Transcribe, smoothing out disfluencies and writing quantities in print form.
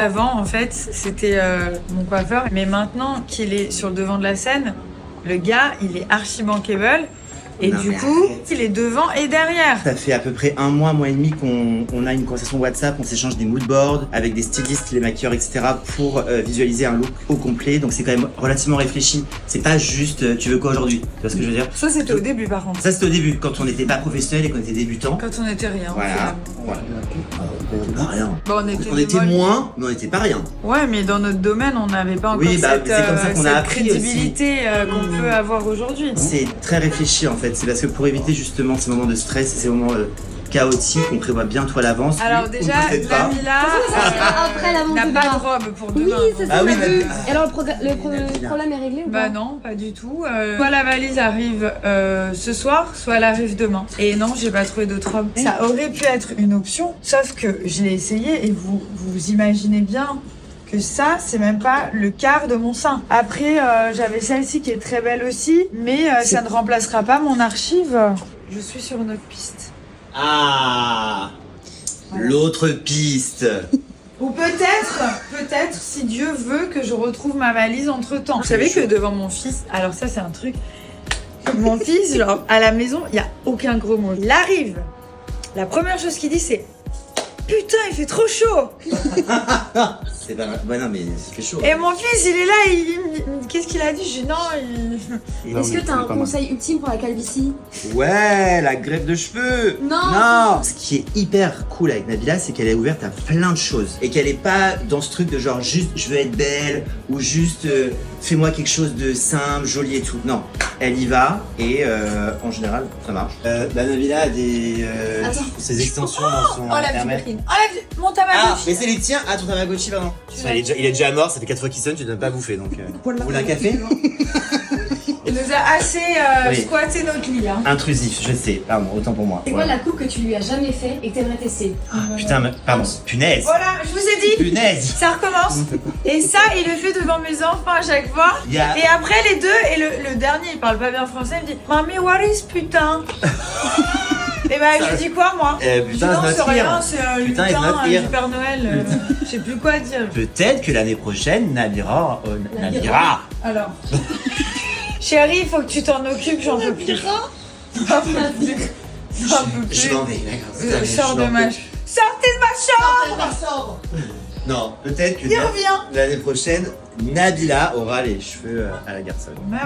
Avant, en fait, c'était mon coiffeur. Mais maintenant qu'il est sur le devant de la scène, le gars, il est archi bankable. Et Non, du mais coup, arrête. il est devant et derrière. Ça fait à peu près un mois et demi qu'on a une conversation WhatsApp, on s'échange des moodboards avec des stylistes, les maquilleurs, etc. pour visualiser un look au complet. Donc c'est quand même relativement réfléchi. C'est pas juste tu veux quoi aujourd'hui. Tu vois ce que je veux dire? Ça, c'était au début, par contre. Ça c'était au début, quand on n'était pas professionnel et qu'on était débutant. Quand on était rien. Voilà. finalement. Voilà. Pas rien. Bon, on était, On des était molles. moins, mais on n'était pas rien. Ouais, mais dans notre domaine, on n'avait pas encore Oui, bah, cette, c'est comme ça qu'on a cette appris crédibilité qu'on peut avoir aujourd'hui. C'est très réfléchi en fait. C'est parce que pour éviter justement ces moments de stress et ces moments chaotiques, on prévoit bien tout à l'avance. Alors Ou déjà, peut-être pas. Nabila Après la montre n'a de pas de bain. robe pour Oui, demain. ça c'est Ah oui, ma vue. mais- Et alors le problème est réglé ou Bah pas? non, pas du tout. Soit la valise arrive ce soir, soit elle arrive demain. Et non, j'ai pas trouvé d'autre robe. Ça aurait pu être une option, sauf que je l'ai essayé et vous imaginez bien que ça, c'est même pas le quart de mon sein. Après, j'avais celle-ci qui est très belle aussi, mais ça ne remplacera pas mon archive. Je suis sur une autre piste. Ah, l'autre piste. Ou peut-être, si Dieu veut que je retrouve ma valise entre-temps. Vous savez que devant mon fils, alors ça c'est un truc, mon fils, genre, à la maison, il n'y a aucun gros mot. Il arrive, la première chose qu'il dit c'est « Putain, il fait trop chaud !» C'est pas. Ouais, non, mais ça fait chaud. Et mon fils, il est là, il me dit « Qu'est-ce qu'il a dit ?» Je dis « Non, il... Est-ce que t'as un conseil ultime pour la calvitie? Ouais, la greffe de cheveux. Non. Ce qui est hyper cool avec Nabila, c'est qu'elle est ouverte à plein de choses. Et qu'elle est pas dans ce truc de genre juste je veux être belle ou juste fais-moi quelque chose de simple, joli et tout. Non, elle y va et en général, ça marche. Nabila a des Attends. ses extensions dans son Oh la Hermès. vibrine. Enlève mon Tamagotchi. Mais c'est les tiens. Ah, ton Tamagotchi, pardon. Il est déjà mort, ça fait 4 fois qu'il sonne, tu ne donnes pas à bouffer donc. Vous voulez un café? Il nous a assez Oui. squatté notre lit. Hein. Intrusif, je sais, pardon, autant pour moi. C'est quoi la coupe que tu lui as jamais fait et que t'aimerais tester? Putain, pardon, punaise. Voilà, je vous ai dit. Punaise. Ça recommence. Et ça, il le fait devant mes enfants à chaque fois. Il y a- Et après, les deux, et le dernier, il parle pas bien français, il me dit « Mamie, what is putain ?» Et bah, je lui dis quoi, moi? Je dis Putain, non, c'est c'est notre rien, here. c'est un Putain, it's lutin not du here. Père Noël. Je sais plus quoi dire. Peut-être que l'année prochaine, Nabila. Alors. Chérie, il faut que tu t'en occupes, j'en peux plus. J'en peux plus. J'en peux Je plus. m'en vais, d'accord. Sors de ma... Sortez de ma chambre! Non, peut-être que Il revient. l'année prochaine, Nabila aura les cheveux à la garçonne.